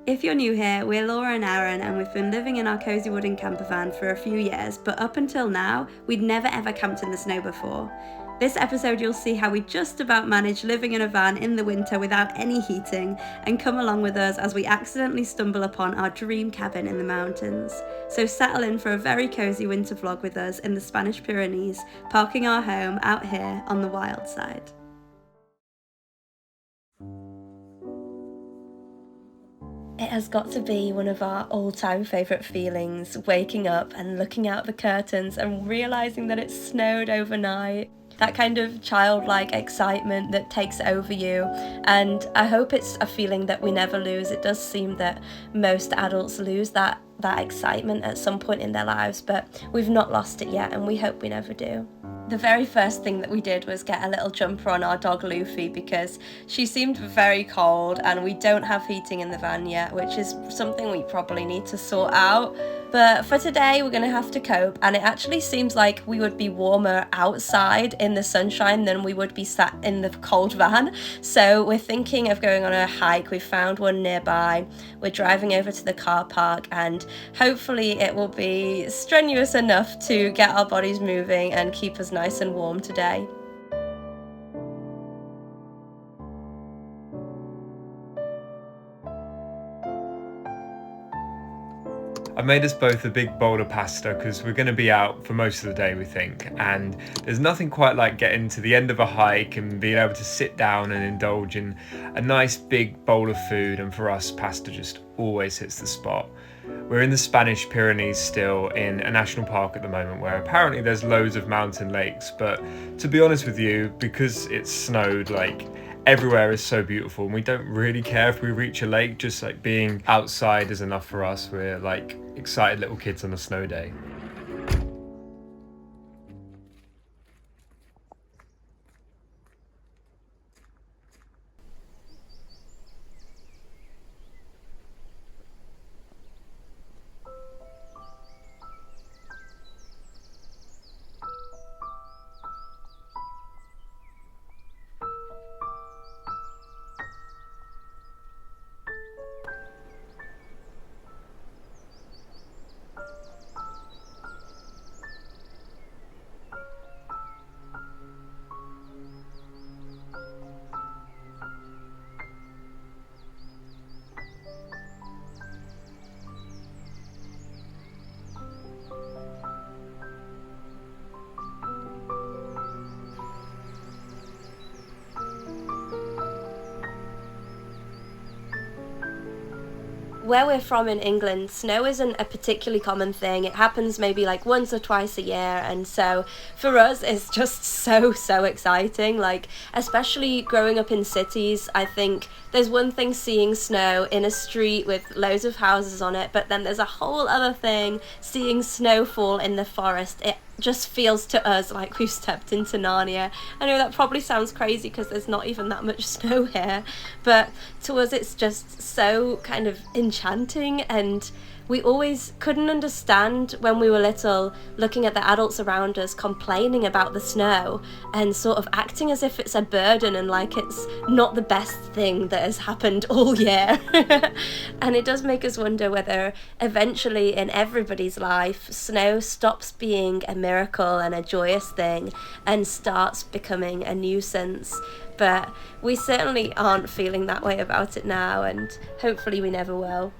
If you're new here, we're Laura and Aaron, and we've been living in our cosy wooden camper van for a few years, but up until now, we'd never ever camped in the snow before. This episode you'll see how we just about manage living in a van in the winter without any heating, and come along with us as we accidentally stumble upon our dream cabin in the mountains. So settle in for a very cosy winter vlog with us in the Spanish Pyrenees, parking our home out here on the wild side. It has got to be one of our all-time favourite feelings, waking up and looking out the curtains and realising that it snowed overnight. That kind of childlike excitement that takes over you, and I hope it's a feeling that we never lose. It does seem that most adults lose that excitement at some point in their lives, but we've not lost it yet, and we hope we never do. The very first thing that we did was get a little jumper on our dog Lufie because she seemed very cold, and we don't have heating in the van yet, which is something we probably need to sort out. But for today we're going to have to cope, and it actually seems like we would be warmer outside in the sunshine than we would be sat in the cold van. So we're thinking of going on a hike. We found one nearby. We're driving over to the car park, and hopefully it will be strenuous enough to get our bodies moving and keep us nice and warm today. I made us both a big bowl of pasta because we're going to be out for most of the day, we think, and there's nothing quite like getting to the end of a hike and being able to sit down and indulge in a nice big bowl of food, and for us pasta just always hits the spot. We're in the Spanish Pyrenees still, in a national park at the moment where apparently there's loads of mountain lakes, but to be honest with you, because it's snowed, everywhere is so beautiful and we don't really care if we reach a lake. Just being outside is enough for us. We're excited little kids on a snow day. Where we're from in England, snow isn't a particularly common thing. It happens maybe once or twice a year, and so for us it's just so exciting. Especially growing up in cities, I think there's one thing seeing snow in a street with loads of houses on it, but then there's a whole other thing seeing snowfall in the forest. It just feels to us like we've stepped into Narnia. I know that probably sounds crazy because there's not even that much snow here, but to us it's just so kind of enchanting, and we always couldn't understand when we were little, looking at the adults around us complaining about the snow and sort of acting as if it's a burden and it's not the best thing that has happened all year. And it does make us wonder whether eventually in everybody's life snow stops being a miracle and a joyous thing and starts becoming a nuisance. But we certainly aren't feeling that way about it now, and hopefully we never will.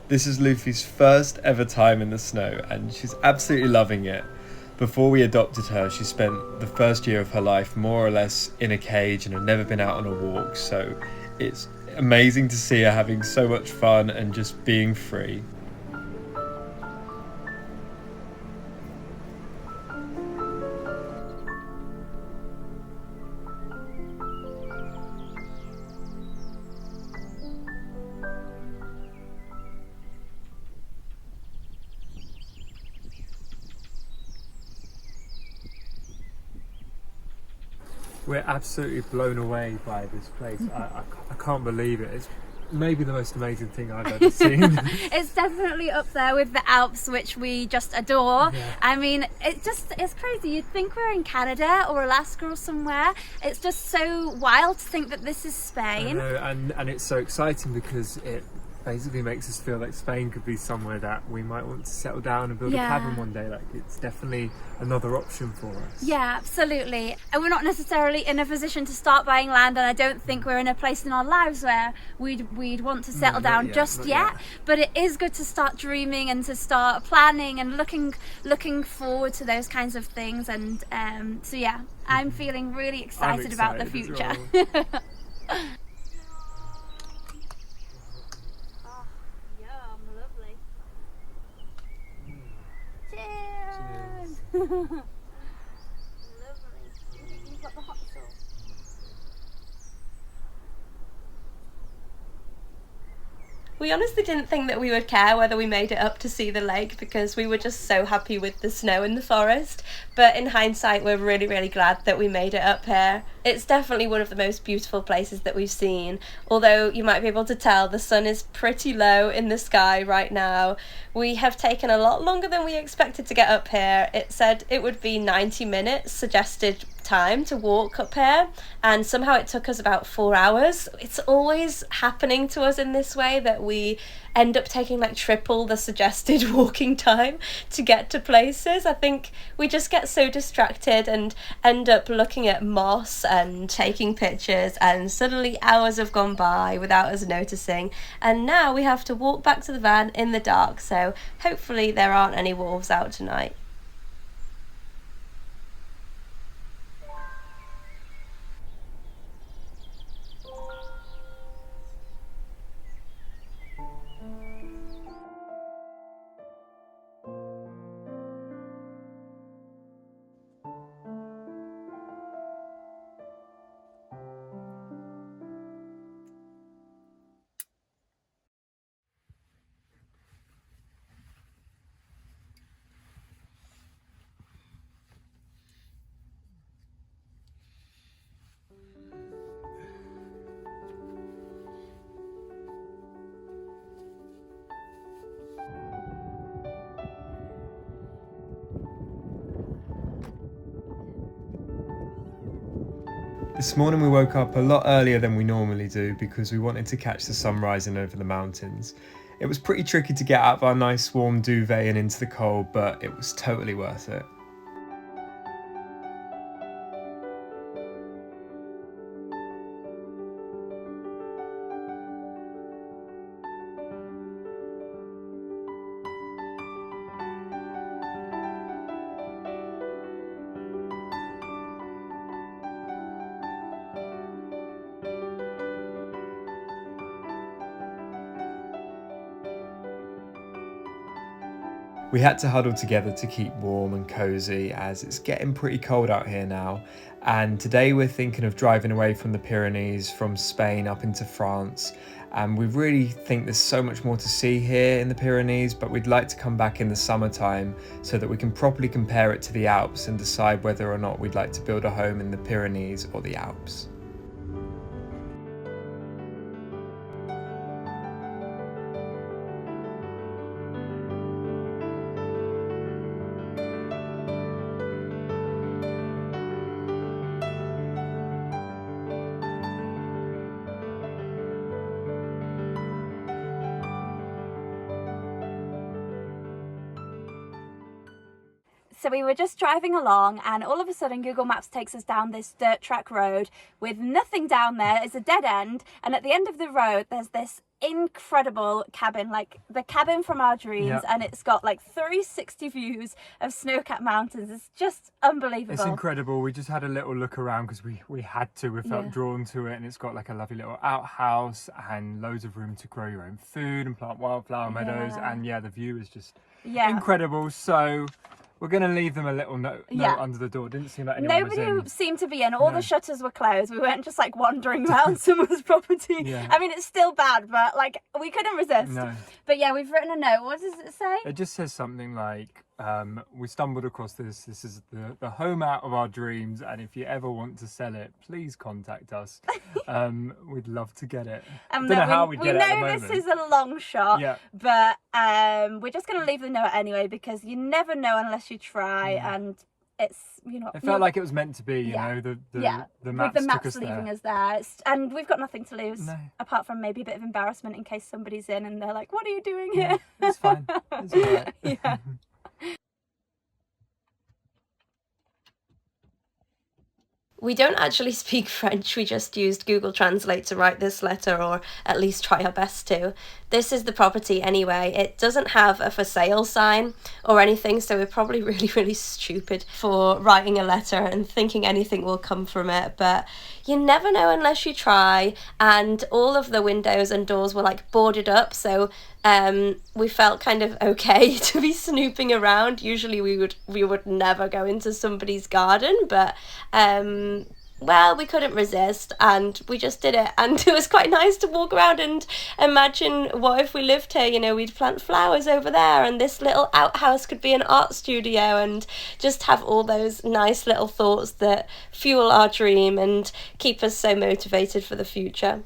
This is Lufie's first ever time in the snow and she's absolutely loving it. Before we adopted her, she spent the first year of her life more or less in a cage and had never been out on a walk, so it's amazing to see her having so much fun and just being free. We're absolutely blown away by this place. I can't believe it. It's maybe the most amazing thing I've ever seen. It's definitely up there with the Alps, which we just adore. Yeah. I mean, it's crazy. You'd think we're in Canada or Alaska or somewhere. It's just so wild to think that this is Spain. I know, and it's so exciting because it basically makes us feel like Spain could be somewhere that we might want to settle down and build a cabin one day. Like, it's definitely another option for us. Yeah, absolutely. And we're not necessarily in a position to start buying land, and I don't think we're in a place in our lives where we'd want to settle down just yet. But it is good to start dreaming and to start planning and looking forward to those kinds of things. And so yeah, I'm feeling really excited about the future. Lovely. You've got the hot sauce. We honestly didn't think that we would care whether we made it up to see the lake because we were just so happy with the snow in the forest. But in hindsight, we're really, really glad that we made it up here. It's definitely one of the most beautiful places that we've seen. Although you might be able to tell the sun is pretty low in the sky right now. We have taken a lot longer than we expected to get up here. It said it would be 90 minutes suggested time to walk up here, and somehow it took us about 4 hours. It's always happening to us in this way that we end up taking like triple the suggested walking time to get to places. I think we just get so distracted and end up looking at moss and taking pictures, and suddenly hours have gone by without us noticing, and now we have to walk back to the van in the dark, so hopefully there aren't any wolves out tonight. This morning we woke up a lot earlier than we normally do because we wanted to catch the sun rising over the mountains. It was pretty tricky to get out of our nice warm duvet and into the cold, but it was totally worth it. We had to huddle together to keep warm and cosy as it's getting pretty cold out here now, and today we're thinking of driving away from the Pyrenees, from Spain up into France, and we really think there's so much more to see here in the Pyrenees, but we'd like to come back in the summertime so that we can properly compare it to the Alps and decide whether or not we'd like to build a home in the Pyrenees or the Alps. So we were just driving along, and all of a sudden Google Maps takes us down this dirt track road with nothing down there. It's a dead end, and at the end of the road there's this incredible cabin, like the cabin from our dreams. And it's got like 360 views of snow-capped mountains. It's just unbelievable. It's incredible. We just had a little look around because we had to. We felt drawn to it, and it's got like a lovely little outhouse and loads of room to grow your own food and plant wildflower meadows. And the view is just incredible. So we're going to leave them a little note under the door. Didn't seem like anyone was in. Nobody seemed to be in. All the shutters were closed. We weren't just like wandering around someone's property. I mean, it's still bad, but like we couldn't resist. But yeah, we've written a note. What does it say? It just says something like, we stumbled across this. This is the home out of our dreams, and if you ever want to sell it, please contact us. We'd love to get it. I don't know how we'd get it at the moment. We know this is a long shot, yeah. but we're just going to leave the note anyway, because you never know unless you try, and it's, you know... It felt like it was meant to be, you know, the maps, with the maps took us leaving there. us there. And we've got nothing to lose, No. apart from maybe a bit of embarrassment in case somebody's in and they're like, what are you doing here? It's fine. It's all right. Yeah. We don't actually speak French, we just used Google Translate to write this letter, or at least try our best to. This is the property anyway. It doesn't have a for sale sign or anything, so we're probably really stupid for writing a letter and thinking anything will come from it, but you never know unless you try. And all of the windows and doors were like boarded up, so we felt kind of okay to be snooping around. Usually we would never go into somebody's garden, but well, we couldn't resist and we just did it, and it was quite nice to walk around and imagine what if we lived here, you know, we'd plant flowers over there and this little outhouse could be an art studio, and just have all those nice little thoughts that fuel our dream and keep us so motivated for the future.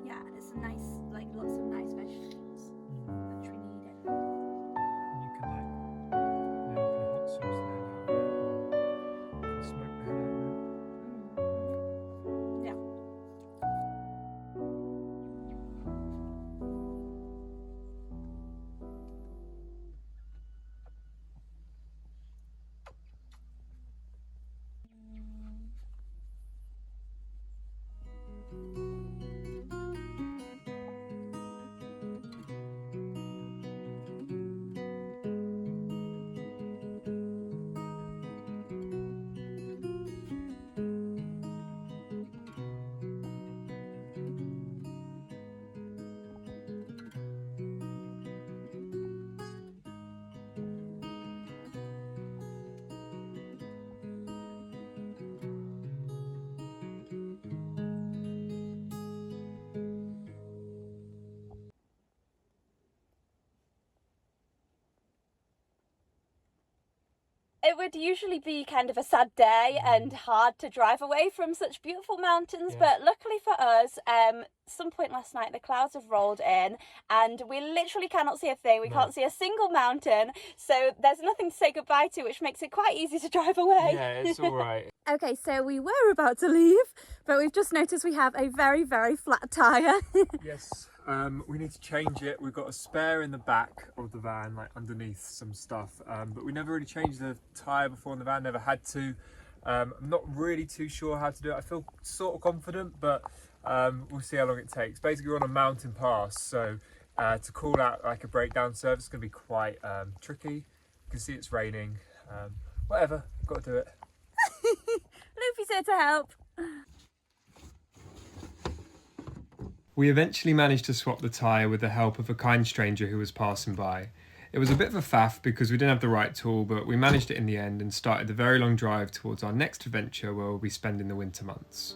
Yeah, it's a nice, like, lots of nice vegetables. Which we need it. And you can like, you know, you can hot sauce the hell out of it, or you can smoke the hell out of it. Yeah. It would usually be kind of a sad day and hard to drive away from such beautiful mountains, but luckily for us, some point last night the clouds have rolled in and we literally cannot see a thing. We can't see a single mountain, so there's nothing to say goodbye to, which makes it quite easy to drive away. Yeah, it's all right. Okay, so we were about to leave, but we've just noticed we have a very flat tyre. Yes, we need to change it. We've got a spare in the back of the van, like underneath some stuff, but we never really changed the tyre before in the van, never had to. I'm not really too sure how to do it. I feel sort of confident, but we'll see how long it takes. Basically, we're on a mountain pass, so to call out like a breakdown service is going to be quite tricky. You can see it's raining. Whatever, got to do it. Lufie's here to help. We eventually managed to swap the tyre with the help of a kind stranger who was passing by. It was a bit of a faff because we didn't have the right tool, but we managed it in the end and started the very long drive towards our next adventure where we'll be spending the winter months.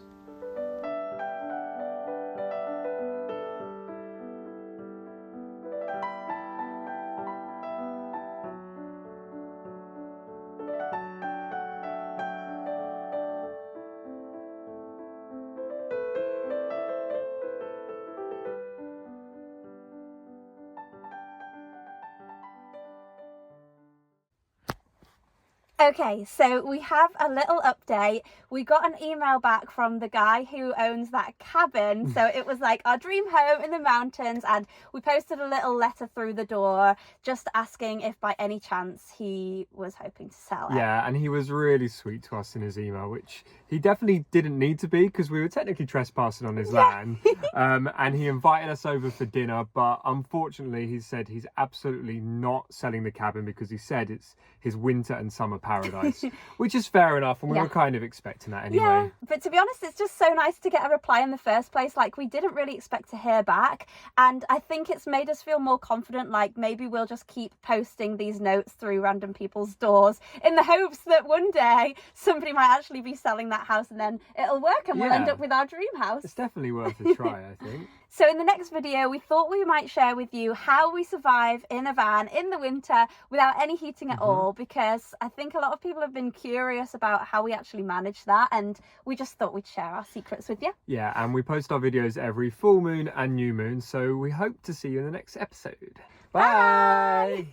Okay, so we have a little update. We got an email back from the guy who owns that cabin. So it was like our dream home in the mountains, and we posted a little letter through the door just asking if by any chance he was hoping to sell it. Yeah, and he was really sweet to us in his email, which he definitely didn't need to be because we were technically trespassing on his land. And he invited us over for dinner, but unfortunately he said he's absolutely not selling the cabin because he said it's his winter and summer paradise, which is fair enough, and we were kind of expecting that anyway. Yeah, but to be honest, it's just so nice to get a reply in the first place. Like, we didn't really expect to hear back, and I think it's made us feel more confident. Like, maybe we'll just keep posting these notes through random people's doors in the hopes that one day somebody might actually be selling that house, and then it'll work and we'll end up with our dream house. It's definitely worth a try, I think. So in the next video, we thought we might share with you how we survive in a van in the winter without any heating at all, because I think a lot of people have been curious about how we actually manage that, and we just thought we'd share our secrets with you. Yeah, and we post our videos every full moon and new moon, so we hope to see you in the next episode. Bye!